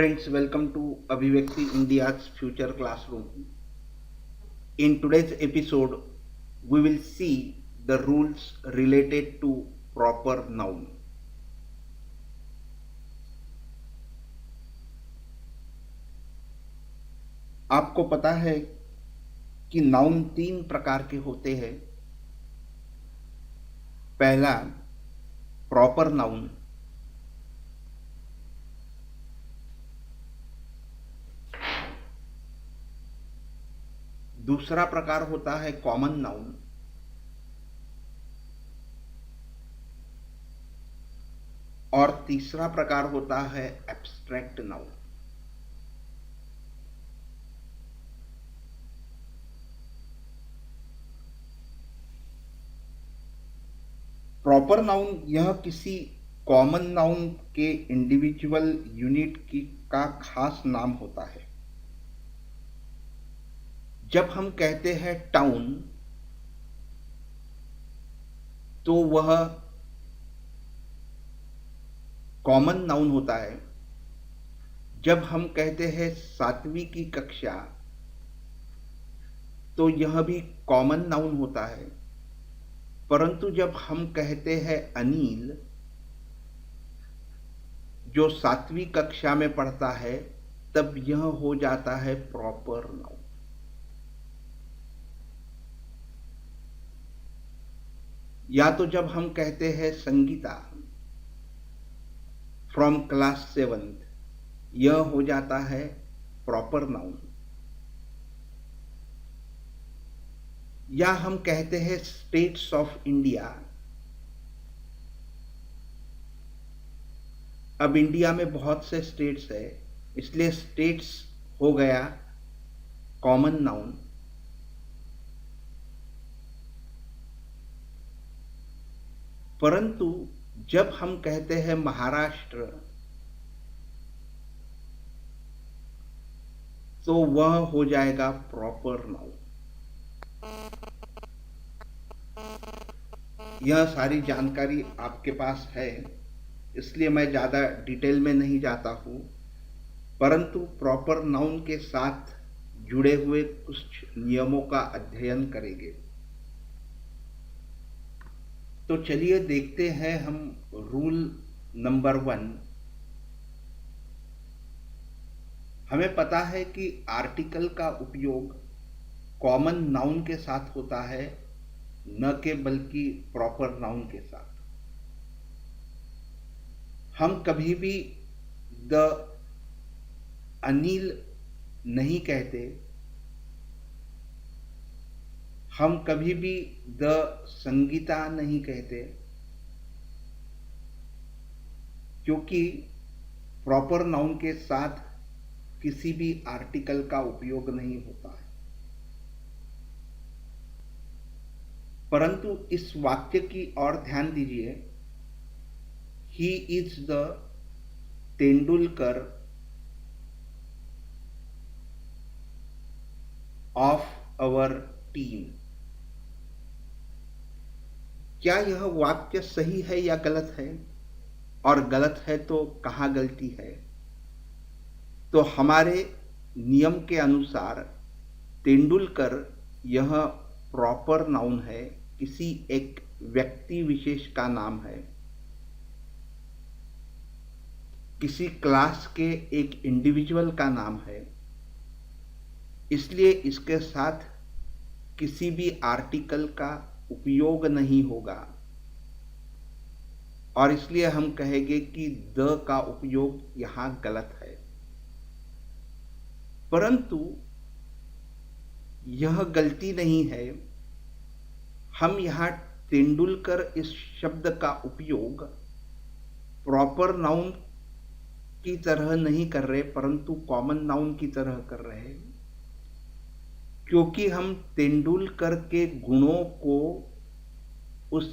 Friends, welcome to Abhivekti India's Future Classroom. In today's episode, we will see the rules related to proper noun. आपको पता है कि noun तीन प्रकार के होते हैं। पहला प्रॉपर नाउन, दूसरा प्रकार होता है कॉमन नाउन और तीसरा प्रकार होता है एब्स्ट्रैक्ट नाउन। प्रॉपर नाउन यह किसी कॉमन नाउन के इंडिविजुअल यूनिट का खास नाम होता है। जब हम कहते हैं टाउन तो वह कॉमन नाउन होता है। जब हम कहते हैं सातवीं की कक्षा तो यह भी कॉमन नाउन होता है। परंतु जब हम कहते हैं अनिल जो सातवीं कक्षा में पढ़ता है तब यह हो जाता है प्रॉपर नाउन। या तो जब हम कहते हैं संगीता फ्रॉम क्लास 7th, यह हो जाता है प्रॉपर नाउन। या हम कहते हैं स्टेट्स ऑफ इंडिया, अब इंडिया में बहुत से स्टेट्स है इसलिए स्टेट्स हो गया कॉमन नाउन। परंतु जब हम कहते हैं महाराष्ट्र तो वह हो जाएगा प्रॉपर नाउन। यह सारी जानकारी आपके पास है इसलिए मैं ज़्यादा डिटेल में नहीं जाता हूँ, परंतु प्रॉपर नाउन के साथ जुड़े हुए कुछ नियमों का अध्ययन करेंगे। तो चलिए देखते हैं हम रूल नंबर 1। हमें पता है कि आर्टिकल का उपयोग कॉमन नाउन के साथ होता है न कि बल्कि प्रॉपर नाउन के साथ। हम कभी भी द अनिल नहीं कहते, हम कभी भी द संगीता नहीं कहते, क्योंकि प्रॉपर नाउन के साथ किसी भी आर्टिकल का उपयोग नहीं होता है। परंतु इस वाक्य की ओर ध्यान दीजिए, ही is the Tendulkar of our team. क्या यह वाक्य सही है या गलत है? और गलत है तो कहाँ गलती है? तो हमारे नियम के अनुसार तेंदुलकर यह प्रॉपर नाउन है, किसी एक व्यक्ति विशेष का नाम है, किसी क्लास के एक इंडिविजुअल का नाम है, इसलिए इसके साथ किसी भी आर्टिकल का उपयोग नहीं होगा और इसलिए हम कहेंगे कि द का उपयोग यहां गलत है। परंतु यह गलती नहीं है। हम यहां तेंदुलकर इस शब्द का उपयोग प्रॉपर नाउन की तरह नहीं कर रहे परंतु कॉमन नाउन की तरह कर रहे हैं, क्योंकि हम तेंदुलकर के गुणों को उस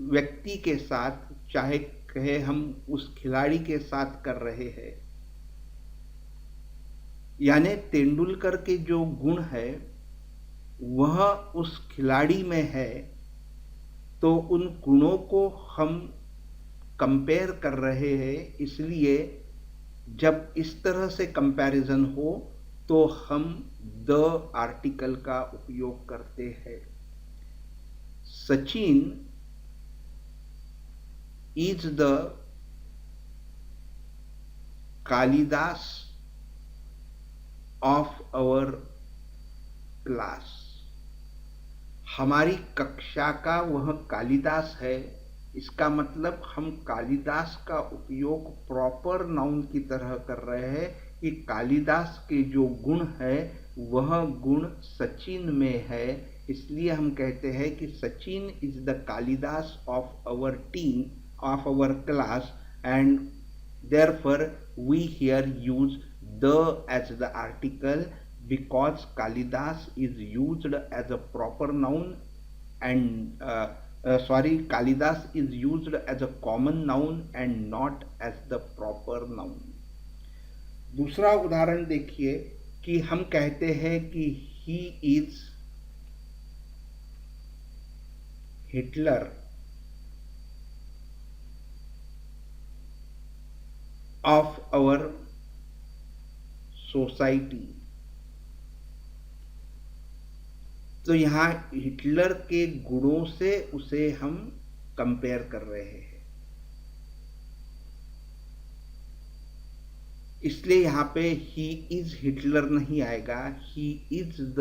व्यक्ति के साथ, चाहे कहे हम उस खिलाड़ी के साथ कर रहे हैं। यानी तेंदुलकर के जो गुण है वह उस खिलाड़ी में है, तो उन गुणों को हम कंपेयर कर रहे हैं, इसलिए जब इस तरह से कंपैरिजन हो तो हम द आर्टिकल का उपयोग करते हैं। Sachin is the Kalidas of our class. हमारी कक्षा का वह कालिदास है। इसका मतलब हम कालिदास का उपयोग प्रॉपर नाउन की तरह कर रहे हैं कि कालिदास के जो गुण है वह गुण सचिन में है। इसलिए हम कहते हैं कि Sachin is the Kalidas of our team, of our class, and therefore we here use the as the article because Kalidas is used as a proper noun and Kalidas is used as a common noun and not as the proper noun। दूसरा उदाहरण देखिए कि हम कहते हैं कि he is Hitler of our society। तो यहाँ हिटलर के गुणों से उसे हम कंपेयर कर रहे हैं, इसलिए यहाँ पे ही इज हिटलर नहीं आएगा, ही इज द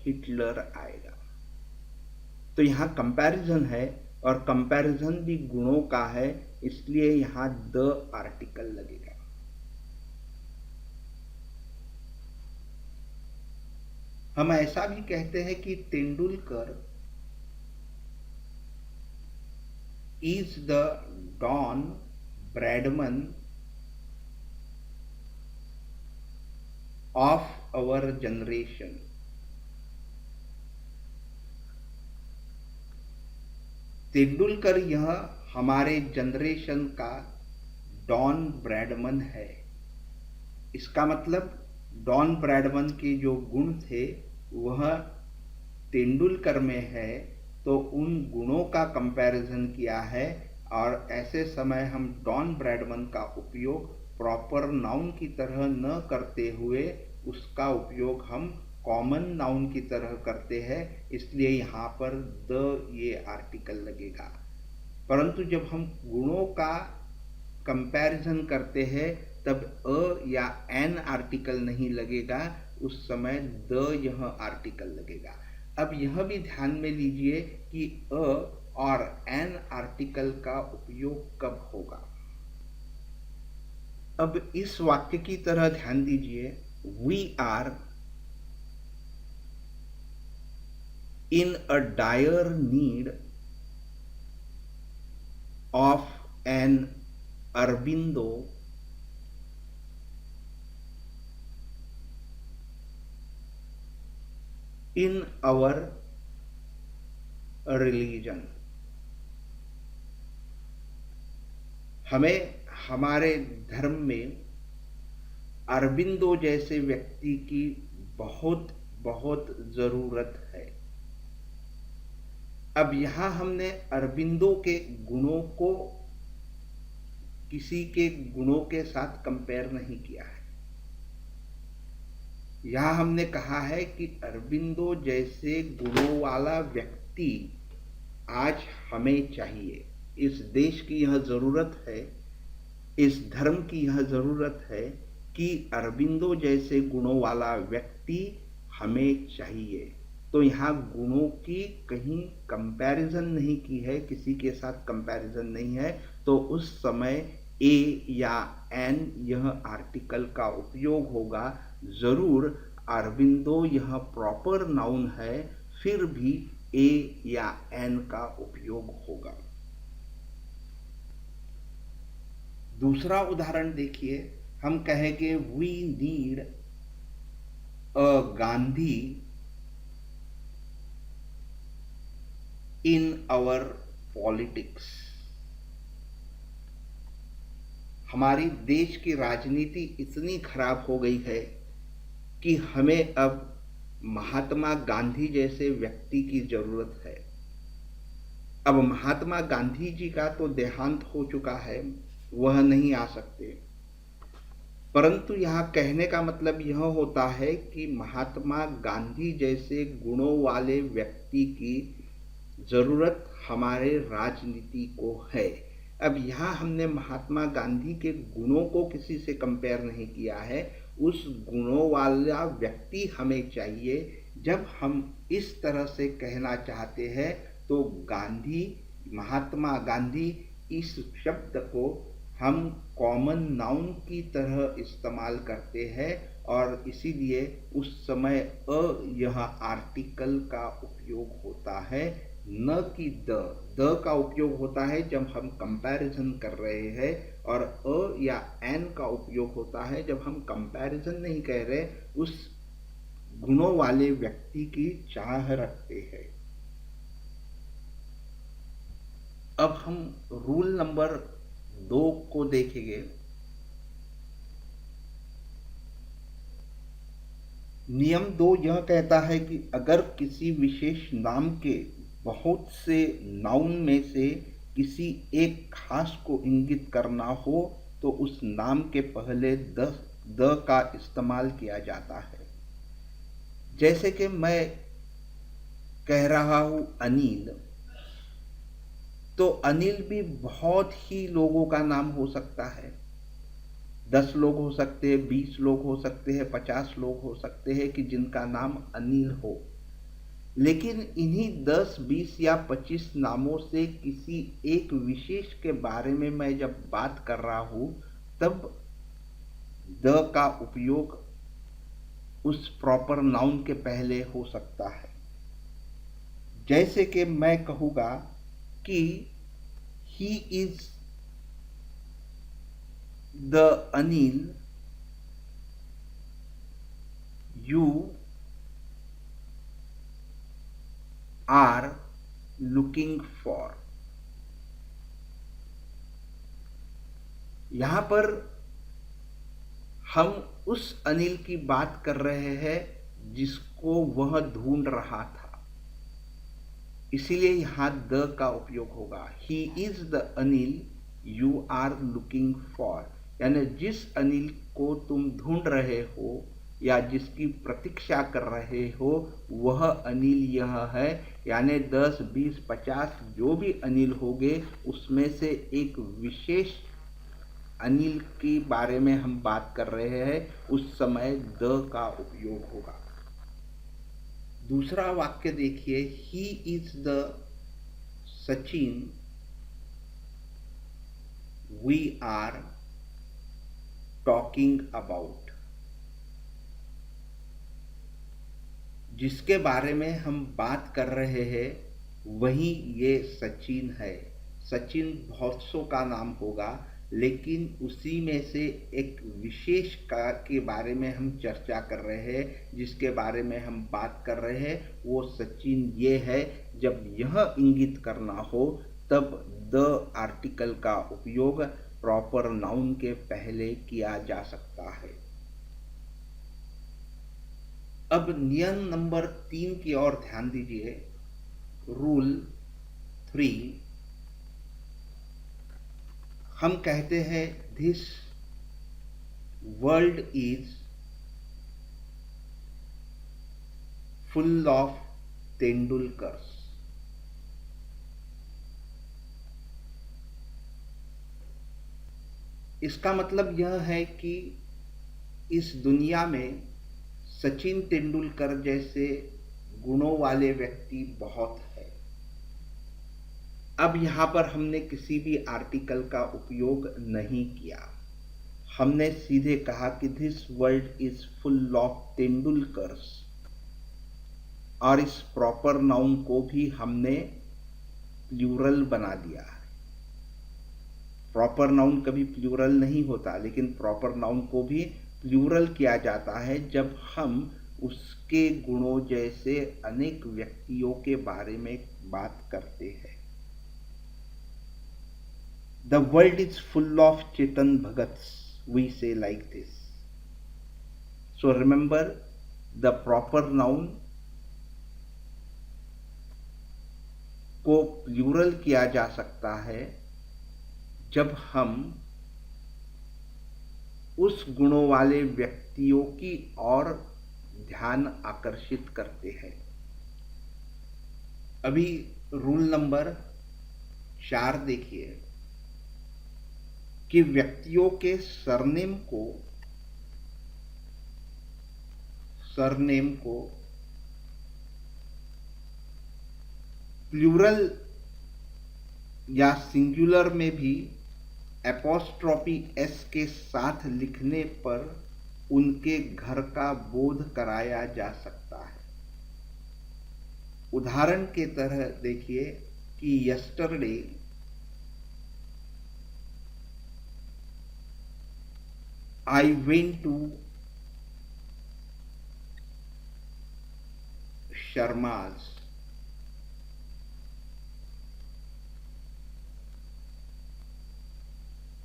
हिटलर आएगा। तो यहाँ कंपैरिजन है और कंपैरिजन भी गुणों का है, इसलिए यहाँ द आर्टिकल लगेगा। हम ऐसा भी कहते हैं कि Tendulkar is the Don Bradman of our generation. Tendulkar यह हमारे जनरेशन का डॉन ब्रैडमन है। इसका मतलब डॉन ब्रैडमन के जो गुण थे वह तेंदुलकर में है, तो उन गुणों का कंपैरिजन किया है। और ऐसे समय हम डॉन ब्रैडमन का उपयोग प्रॉपर नाउन की तरह न करते हुए उसका उपयोग हम कॉमन नाउन की तरह करते हैं, इसलिए यहाँ पर द ये आर्टिकल लगेगा। परंतु जब हम गुणों का कंपैरिजन करते हैं तब अ या एन आर्टिकल नहीं लगेगा, उस समय द यह आर्टिकल लगेगा। अब यह भी ध्यान में लीजिए कि अ और एन आर्टिकल का उपयोग कब होगा। अब इस वाक्य की तरह ध्यान दीजिए, we are in a dire need of an Aurobindo in our religion। हमें हमारे धर्म में अरबिंदो जैसे व्यक्ति की बहुत बहुत जरूरत है। अब यहां हमने अरबिंदो के गुणों को किसी के गुणों के साथ कंपेयर नहीं किया है। यहां हमने कहा है कि अरबिंदो जैसे गुणों वाला व्यक्ति आज हमें चाहिए। इस देश की यह जरूरत है, इस धर्म की यह जरूरत है कि अरबिंदो जैसे गुणों वाला व्यक्ति हमें चाहिए। तो यहाँ गुणों की कहीं कंपैरिजन नहीं की है, किसी के साथ कंपैरिजन नहीं है, तो उस समय ए या एन यह आर्टिकल का उपयोग होगा। जरूर अरबिंदो यह प्रॉपर नाउन है, फिर भी ए या एन का उपयोग होगा। दूसरा उदाहरण देखिए, हम कहेंगे we need a Gandhi in our politics. हमारी देश की राजनीति इतनी खराब हो गई है कि हमें अब महात्मा गांधी जैसे व्यक्ति की जरूरत है। अब महात्मा गांधी जी का तो देहांत हो चुका है, वह नहीं आ सकते, परंतु यहाँ कहने का मतलब यह होता है कि महात्मा गांधी जैसे गुणों वाले व्यक्ति की जरूरत हमारे राजनीति को है। अब यहाँ हमने महात्मा गांधी के गुणों को किसी से कंपेयर नहीं किया है, उस गुणों वाला व्यक्ति हमें चाहिए। जब हम इस तरह से कहना चाहते हैं तो गांधी, महात्मा गांधी, इस शब्द को हम कॉमन नाउन की तरह इस्तेमाल करते हैं और इसीलिए उस समय यह आर्टिकल का उपयोग होता है, न कि द का उपयोग होता है जब हम कंपैरिजन कर रहे हैं, और या एन का उपयोग होता है जब हम कंपैरिजन नहीं कह रहे, उस गुणों वाले व्यक्ति की चाह रखते हैं। अब हम रूल नंबर 2 को देखेंगे। नियम 2 यह कहता है कि अगर किसी विशेष नाम के बहुत से नाउन में से किसी एक खास को इंगित करना हो तो उस नाम के पहले द का इस्तेमाल किया जाता है। जैसे कि मैं कह रहा हूं अनिल, तो अनिल भी बहुत ही लोगों का नाम हो सकता है। 10 लोग हो सकते हैं, 20 लोग हो सकते हैं, 50 लोग हो सकते हैं कि जिनका नाम अनिल हो। लेकिन इन्हीं 10, 20 या 25 नामों से किसी एक विशेष के बारे में मैं जब बात कर रहा हूं तब द का उपयोग उस प्रॉपर नाउन के पहले हो सकता है। जैसे कि मैं कहूंगा कि he is the Anil you are looking for। यहां पर हम उस अनिल की बात कर रहे हैं जिसको वह ढूंढ रहा था, इसीलिए यहां द का उपयोग होगा। He is the Anil you are looking for, यानी जिस अनिल को तुम ढूंढ रहे हो या जिसकी प्रतीक्षा कर रहे हो वह अनिल यह है। यानी 10, 20, 50 जो भी अनिल होंगे उसमें से एक विशेष अनिल के बारे में हम बात कर रहे हैं, उस समय द का उपयोग होगा। दूसरा वाक्य देखिए, he is the Sachin we are talking about. जिसके बारे में हम बात कर रहे हैं वही ये सचिन है। सचिन बहुत सौ का नाम होगा, लेकिन उसी में से एक विशेष के बारे में हम चर्चा कर रहे हैं, जिसके बारे में हम बात कर रहे हैं वो सचिन ये है। जब यह इंगित करना हो तब द आर्टिकल का उपयोग प्रॉपर नाउन के पहले किया जा सकता है। अब नियम नंबर 3 की ओर ध्यान दीजिए। रूल 3 हम कहते हैं this world is full of Tendulkar's. इसका मतलब यह है कि इस दुनिया में सचिन तेंदुलकर जैसे गुणों वाले व्यक्ति बहुत है। अब यहां पर हमने किसी भी आर्टिकल का उपयोग नहीं किया, हमने सीधे कहा कि this world is full of Tendulkar's, और इस प्रॉपर नाउन को भी हमने प्लूरल बना दिया है। प्रॉपर नाउन कभी प्लूरल नहीं होता, लेकिन प्रॉपर नाउन को भी प्लूरल किया जाता है जब हम उसके गुणों जैसे अनेक व्यक्तियों के बारे में बात करते हैं। The world is full of Chetan Bhagats, we say like this. So remember, the proper noun को प्लूरल किया जा सकता है जब हम उस गुणों वाले व्यक्तियों की ओर ध्यान आकर्षित करते हैं। अभी रूल नंबर 4 देखिए कि व्यक्तियों के सरनेम को प्लूरल या सिंगुलर में भी एपोस्ट्रोफी एस के साथ लिखने पर उनके घर का बोध कराया जा सकता है। उदाहरण के तरह देखिए कि yesterday I went to Sharma's.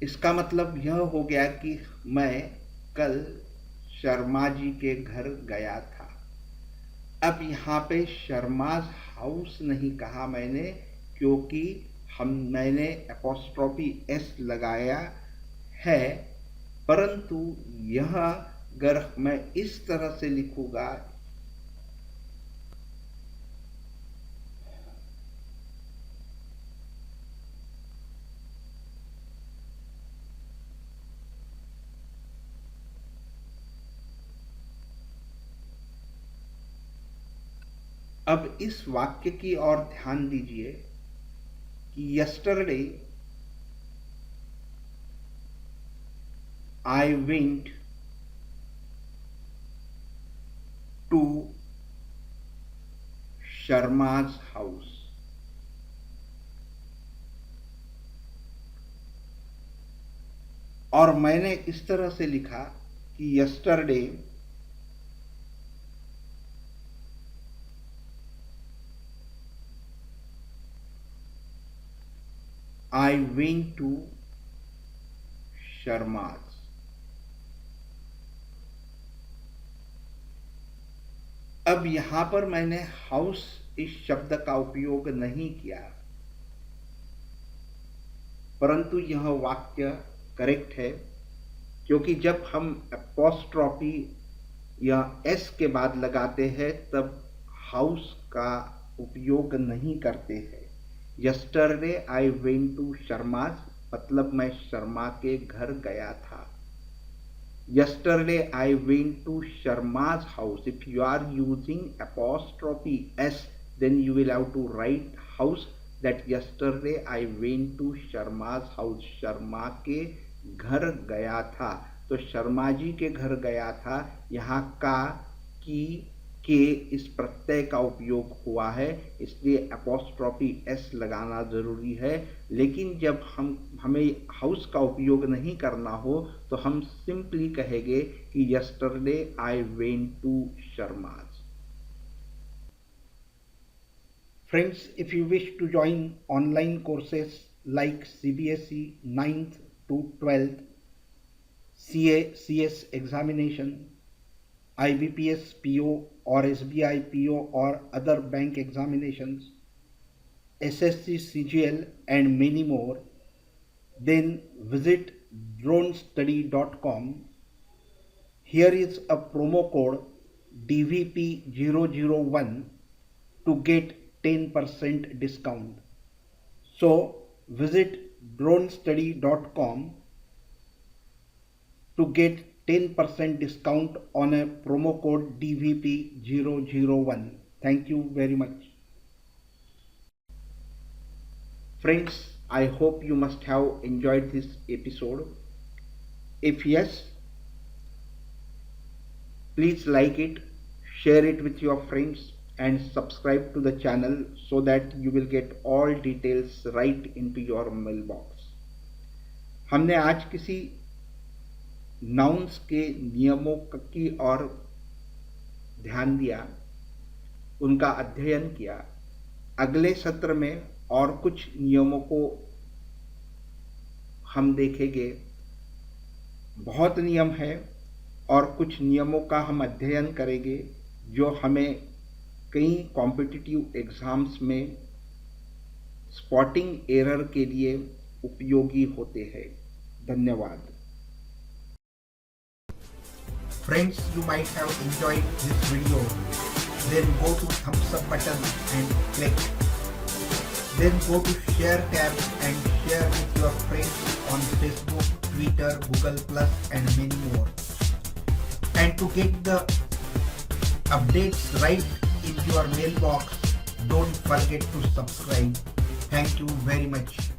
इसका मतलब यह हो गया कि मैं कल शर्मा जी के घर गया था। अब यहाँ पे शर्माज हाउस नहीं कहा मैंने, क्योंकि मैंने एपोस्ट्रोफी एस लगाया है, परंतु यह अगर मैं इस तरह से लिखूंगा अब इस वाक्य की ओर ध्यान दीजिए कि yesterday I went to Sharma's house. और मैंने इस तरह से लिखा कि yesterday I went to Sharma's. अब यहां पर मैंने हाउस इस शब्द का उपयोग नहीं किया, परंतु यह वाक्य करेक्ट है, क्योंकि जब हम एपोस्ट्रोफी या एस के बाद लगाते हैं तब हाउस का उपयोग नहीं करते हैं। Yesterday I went to Sharma's मतलब मैं शर्मा के घर गया था। Yesterday I went to Sharma's house. If you are using apostrophe s, then you will have to write house, that yesterday I went to Sharma's house. Sharma के घर गया था, तो शर्मा जी के घर गया था, यहाँ का की के इस प्रत्यय का उपयोग हुआ है, इसलिए एपोस्ट्रोफी एस लगाना जरूरी है। लेकिन जब हमें हाउस का उपयोग नहीं करना हो तो हम सिंपली कहेंगे कि yesterday I went to Sharma's. Friends, if you wish to join online courses like CBSE 9th to 12th, CA CS examination, IBPS PO or SBI PO or other bank examinations, SSC CGL and many more, then visit dronestudy.com. Here is a promo code DVP001 to get 10% discount. So visit dronestudy.com to get 10% discount on a promo code DVP001. Thank you very much. Friends, I hope you must have enjoyed this episode. If yes, please like it, share it with your friends and subscribe to the channel so that you will get all details right into your mailbox. हमने आज किसी nouns के नियमों की ओर ध्यान दिया, उनका अध्ययन किया। अगले सत्र में और कुछ नियमों को हम देखेंगे। बहुत नियम है और कुछ नियमों का हम अध्ययन करेंगे जो हमें कई कॉम्पिटिटिव एग्जाम्स में स्पॉटिंग एरर के लिए उपयोगी होते हैं। धन्यवाद। Friends, you might have enjoyed this video. Then go to thumbs up button and click. Then go to share tab and share with your friends on Facebook, Twitter, Google Plus and many more. And to get the updates right in your mailbox, don't forget to subscribe. Thank you very much.